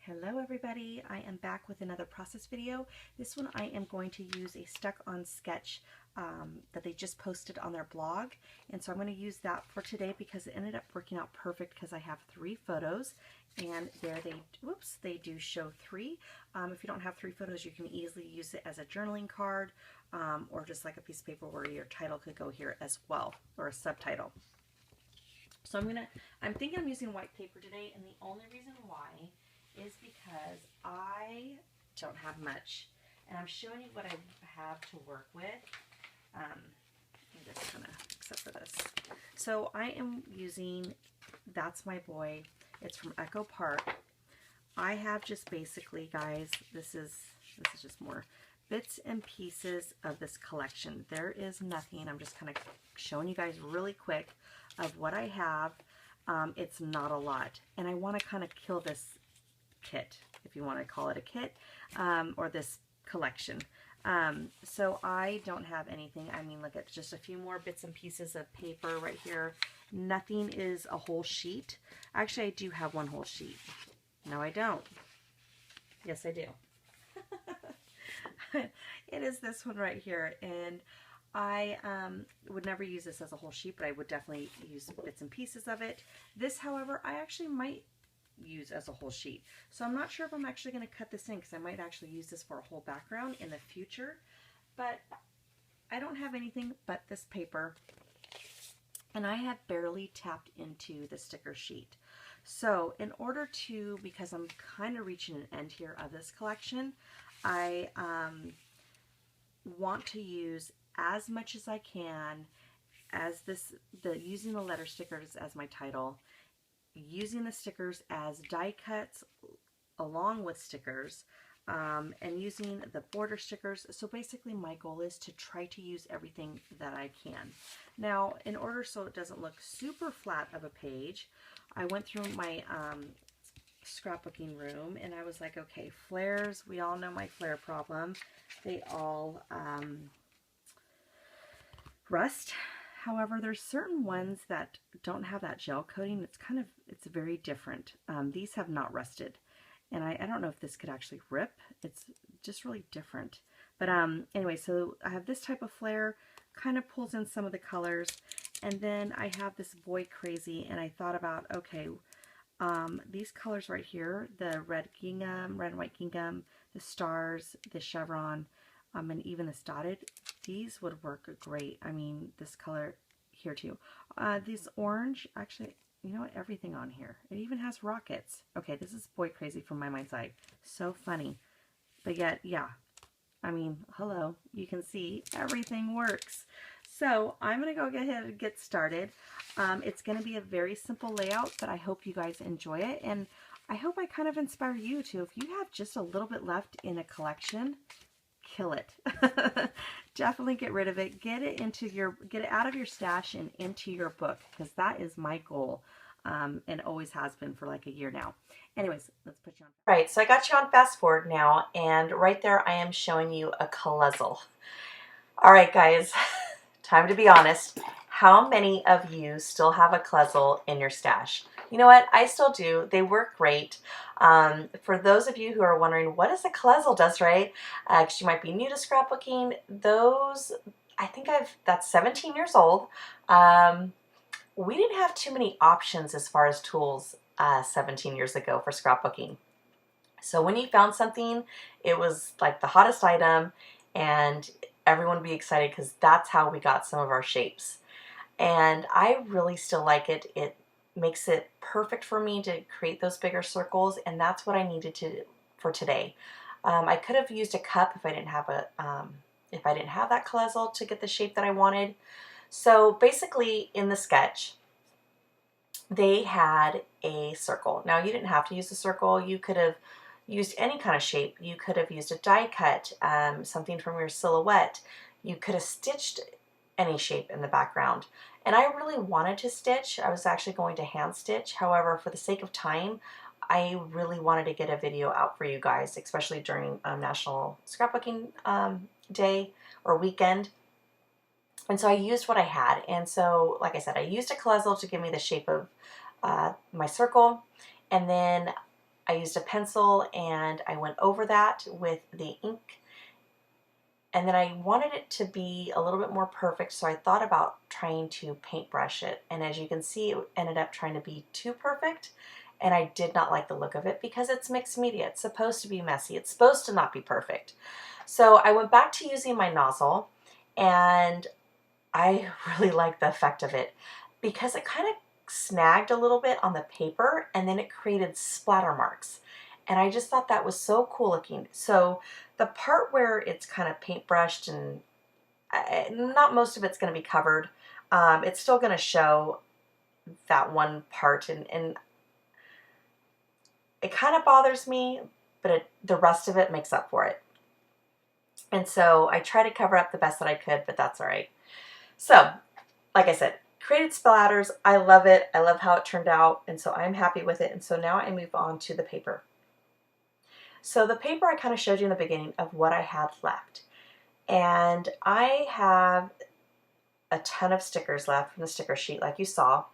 Hello everybody, I am back with another process video. This one I am going to use a stuck-on sketch that they just posted on their blog, and so I'm going to use that for today because it ended up working out perfect because I have 3 photos, and there they do show 3. If you don't have 3 photos, you can easily use it as a journaling card or just like a piece of paper where your title could go here as well, or a subtitle. So I'm thinking I'm using white paper today, and the only reason why is because I don't have much, and I'm showing you what I have to work with. Just kind of, except for this. So I am using That's My Boy. It's from Echo Park. I have just basically, guys, this is just more bits and pieces of this collection. There is nothing. I'm just kind of showing you guys really quick of what I have. It's not a lot, and I want to kind of kill this kit, if you want to call it a kit, or this collection. So I don't have anything. I mean, look at just a few more bits and pieces of paper right here. Nothing is a whole sheet. Actually, I do have one whole sheet. No, I don't. Yes, I do. It is this one right here, and I would never use this as a whole sheet, but I would definitely use bits and pieces of it. This, however, I actually might use as a whole sheet. So I'm not sure if I'm actually going to cut this in, because I might actually use this for a whole background in the future. But I don't have anything but this paper, and I have barely tapped into the sticker sheet. So in order to, because I'm kind of reaching an end here of this collection, I want to use as much as I can as using the letter stickers as my title, using the stickers as die cuts along with stickers, and using the border stickers. So basically my goal is to try to use everything that I can. Now, in order so it doesn't look super flat of a page, I went through my scrapbooking room, and I was like, okay, flares, we all know my flare problem. They all rust. However, there's certain ones that don't have that gel coating. It's very different. These have not rusted, and I don't know if this could actually rip. It's just really different. But anyway, so I have this type of flare, kind of pulls in some of the colors, and then I have this Boy Crazy, and I thought about, okay, these colors right here, the red gingham, red and white gingham, the stars, the chevron, and even this dotted, these would work great. I mean, this color here too. This orange, actually, you know what, everything on here. It even has rockets. Okay, this is Boy Crazy from my mind's eye. So funny. But yet, yeah, I mean, hello, you can see everything works. So I'm going to go ahead and get started. It's going to be a very simple layout, but I hope you guys enjoy it, and I hope I kind of inspire you to, if you have just a little bit left in a collection, kill it. Definitely get rid of it. Get it out of your stash and into your book, because that is my goal, and always has been for like a year now. Anyways, let's put you on. All right, so I got you on fast forward now, and right there I am showing you a collezel. All right, guys, time to be honest. How many of you still have a collezel in your stash? You know what? I still do. They work great. For those of you who are wondering what is a collezel, Desiree, because you might be new to scrapbooking, those, I think that's 17 years old. We didn't have too many options as far as tools 17 years ago for scrapbooking. So when you found something, it was like the hottest item, and everyone would be excited because that's how we got some of our shapes. And I really still like it. It makes it perfect for me to create those bigger circles, and that's what I needed for today. I could have used a cup if I didn't have that collezel to get the shape that I wanted. So basically, in the sketch, they had a circle. Now, you didn't have to use a circle. You could have used any kind of shape. You could have used a die cut, something from your silhouette. You could have stitched any shape in the background. And I really wanted to stitch. I was actually going to hand stitch. However, for the sake of time, I really wanted to get a video out for you guys, especially during National Scrapbooking Day or weekend. And so I used what I had. And so, like I said, I used a collezel to give me the shape of my circle. And then I used a pencil and I went over that with the ink, and then I wanted it to be a little bit more perfect, so I thought about trying to paintbrush it, and as you can see, it ended up trying to be too perfect, and I did not like the look of it because it's mixed media. It's supposed to be messy. It's supposed to not be perfect. So I went back to using my nozzle, and I really like the effect of it because it kind of snagged a little bit on the paper, and then it created splatter marks. And I just thought that was so cool looking. So the part where it's kind of paintbrushed and not most of it's going to be covered, it's still going to show that one part, and it kind of bothers me, but the rest of it makes up for it. And so I try to cover up the best that I could, but that's all right. So, like I said, created splatters. I love it. I love how it turned out, and so I'm happy with it. And so now I move on to the paper. So the paper I kind of showed you in the beginning of what I had left. And I have a ton of stickers left from the sticker sheet, like you saw.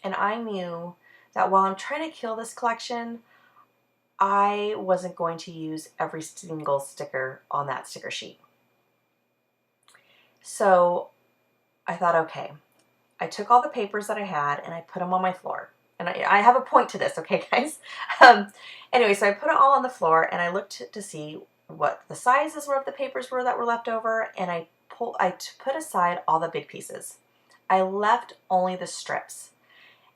And I knew that while I'm trying to kill this collection, I wasn't going to use every single sticker on that sticker sheet. So I thought, okay, I took all the papers that I had and I put them on my floor. And I have a point to this, okay, guys? Anyway, so I put it all on the floor and I looked to see what the sizes were of the papers were that were left over, and I put aside all the big pieces. I left only the strips.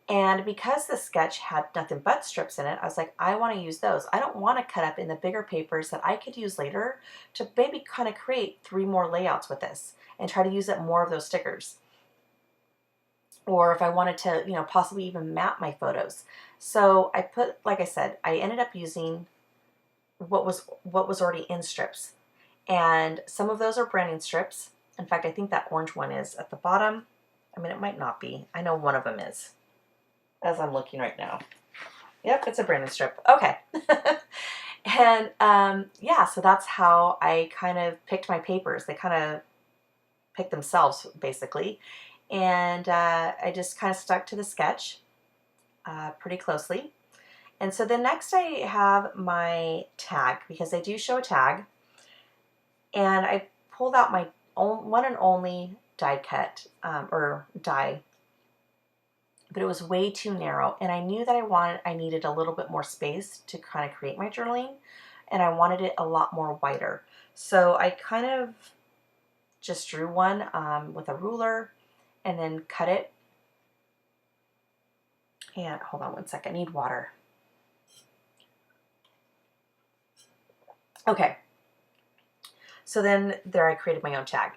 And because the sketch had nothing but strips in it, I was like, I want to use those. I don't want to cut up in the bigger papers that I could use later to maybe kind of create 3 more layouts with this and try to use up more of those stickers. Or if I wanted to, you know, possibly even map my photos. So I put, like I said, I ended up using what was already in strips. And some of those are branding strips. In fact, I think that orange one is at the bottom. I mean, it might not be. I know one of them is, as I'm looking right now. Yep, it's a branding strip. Okay. And yeah, so that's how I kind of picked my papers. They kind of picked themselves, basically. And I just kind of stuck to the sketch pretty closely. And so then next I have my tag, because they do show a tag. And I pulled out my one and only die cut, or die, but it was way too narrow. And I knew that I needed a little bit more space to kind of create my journaling, and I wanted it a lot more wider. So I kind of just drew one with a ruler and then cut it. And hold on one second, I need water. Okay. So then there I created my own tag.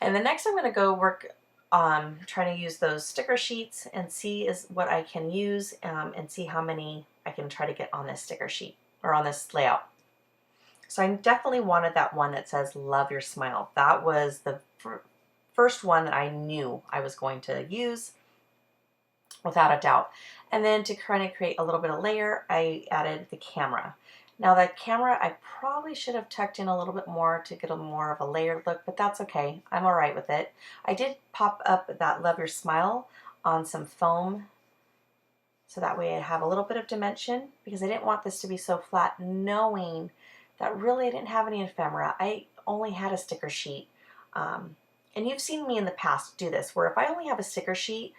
And the next I'm going to go work trying to use those sticker sheets and see what I can use and see how many I can try to get on this sticker sheet or on this layout. So I definitely wanted that one that says love your smile. That was the first one that I knew I was going to use without a doubt. And then to kind of create a little bit of layer, I added the camera. Now the camera, I probably should have tucked in a little bit more to get a more of a layered look, but that's okay. I'm all right with it. I did pop up that love your smile on some foam, so that way I have a little bit of dimension, because I didn't want this to be so flat, knowing that really I didn't have any ephemera. I only had a sticker sheet. And you've seen me in the past do this, where if I only have a sticker sheet,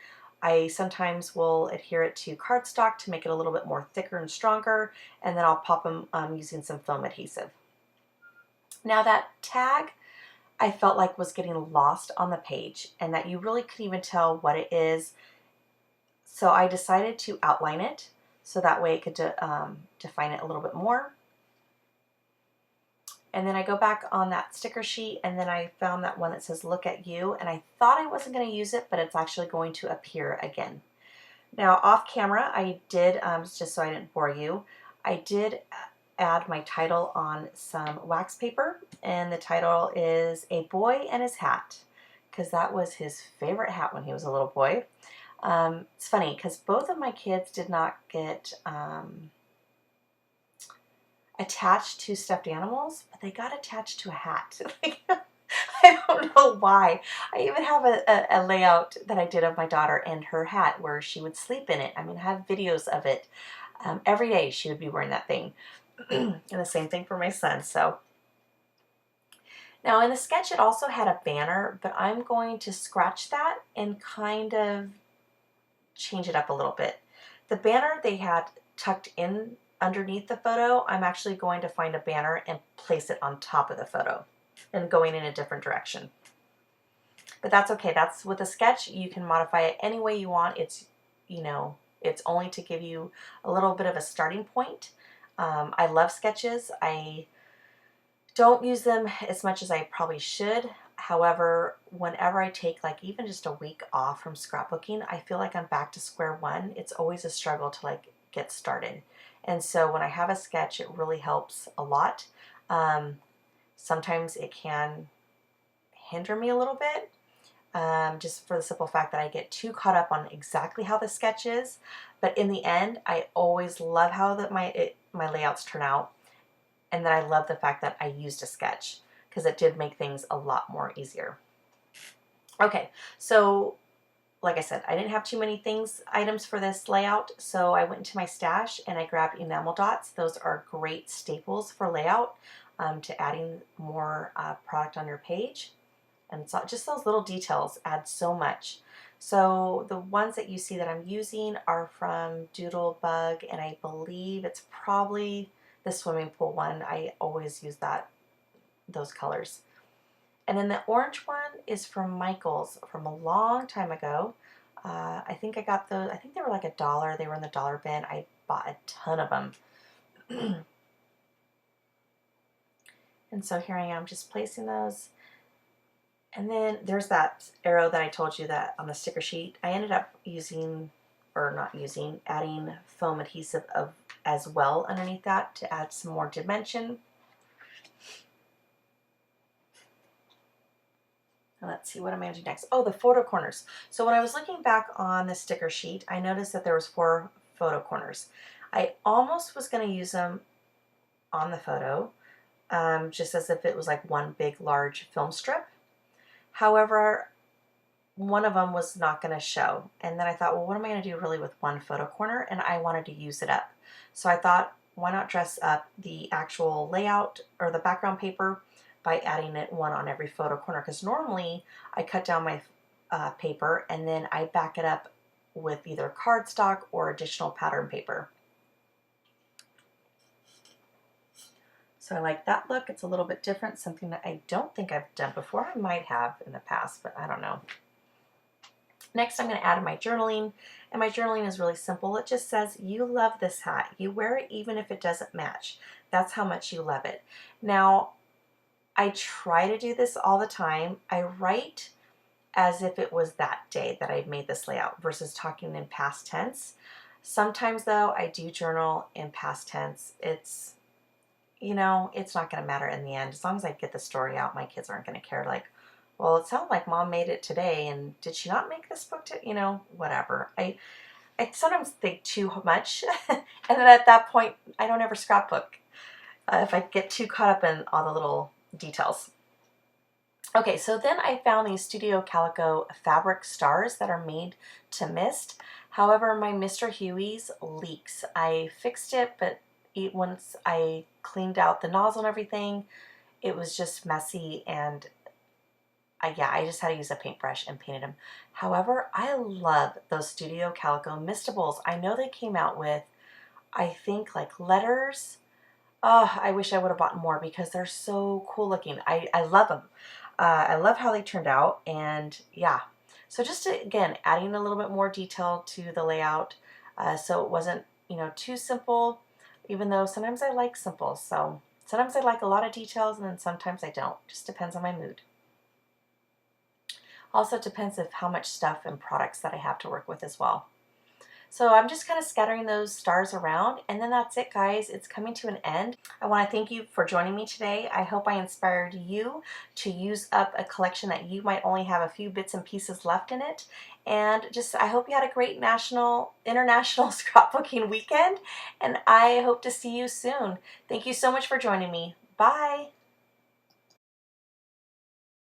I sometimes will adhere it to cardstock to make it a little bit more thicker and stronger, and then I'll pop them using some foam adhesive. Now that tag, I felt like was getting lost on the page, and that you really couldn't even tell what it is. So I decided to outline it, so that way it could define it a little bit more. And then I go back on that sticker sheet, and then I found that one that says look at you, and I thought I wasn't going to use it, but it's actually going to appear again. Now off camera, I did, just so I didn't bore you, I did add my title on some wax paper, and the title is A Boy and His Hat, because that was his favorite hat when he was a little boy. It's funny, because both of my kids did not get attached to stuffed animals, but they got attached to a hat. I don't know why. I even have a layout that I did of my daughter and her hat where she would sleep in it. I mean, I have videos of it. Every day she would be wearing that thing. And the same thing for my son. So now in the sketch it also had a banner, but I'm going to scratch that and kind of change it up a little bit. The banner they had tucked in underneath the photo, I'm actually going to find a banner and place it on top of the photo and going in a different direction. But that's okay. That's with a sketch. You can modify it any way you want. It's, you know, it's only to give you a little bit of a starting point. I love sketches. I don't use them as much as I probably should. However, whenever I take like even just a week off from scrapbooking, I feel like I'm back to square one. It's always a struggle to like get started. And so when I have a sketch, it really helps a lot. Sometimes it can hinder me a little bit, just for the simple fact that I get too caught up on exactly how the sketch is. But in the end, I always love how my layouts turn out. And then I love the fact that I used a sketch because it did make things a lot more easier. Okay, so like I said, I didn't have too many items for this layout, so I went into my stash and I grabbed enamel dots. Those are great staples for layout, to adding more product on your page. And so just those little details add so much. So the ones that you see that I'm using are from Doodlebug, and I believe it's probably the swimming pool one. I always use those colors. And then the orange one is from Michael's from a long time ago. I think I got those. I think they were like $1. They were in the dollar bin. I bought a ton of them. And so here I am just placing those. And then there's that arrow that I told you that on the sticker sheet. I ended up adding foam adhesive as well underneath that to add some more dimension. Let's see, what am I going to do next? Oh, the photo corners. So when I was looking back on the sticker sheet, I noticed that there was 4 photo corners. I almost was going to use them on the photo, just as if it was like one big, large film strip. However, one of them was not going to show. And then I thought, well, what am I going to do really with one photo corner? And I wanted to use it up. So I thought, why not dress up the actual layout or the background paper by adding it one on every photo corner? Because normally I cut down my paper and then I back it up with either cardstock or additional pattern paper. So I like that look. It's a little bit different, something that I don't think I've done before. I might have in the past, but I don't know. Next, I'm going to add my journaling, and my journaling is really simple. It just says, you love this hat. You wear it even if it doesn't match. That's how much you love it. Now, I try to do this all the time. I write as if it was that day that I made this layout versus talking in past tense. Sometimes, though, I do journal in past tense. It's, you know, it's not going to matter in the end. As long as I get the story out, my kids aren't going to care. Like, well, it sounded like Mom made it today, and did she not make this book? You know, whatever. I sometimes think too much, and then at that point, I don't ever scrapbook if I get too caught up in all the little details. Okay, so then I found these Studio Calico fabric stars that are made to mist. However, my Mr. Huey's leaks. I fixed it, but once I cleaned out the nozzle and everything, it was just messy, and I just had to use a paintbrush and painted them. However, I love those Studio Calico mistables. I know they came out with, I think, like letters. Oh, I wish I would have bought more because they're so cool looking. I love them. I love how they turned out, and yeah. So just again, adding a little bit more detail to the layout, so it wasn't, you know, too simple, even though sometimes I like simple. So sometimes I like a lot of details, and then sometimes I don't. Just depends on my mood. Also depends of how much stuff and products that I have to work with as well. So I'm just kind of scattering those stars around, and then that's it, guys. It's coming to an end. I want to thank you for joining me today. I hope I inspired you to use up a collection that you might only have a few bits and pieces left in it. And just, I hope you had a great international scrapbooking weekend, and I hope to see you soon. Thank you so much for joining me. Bye.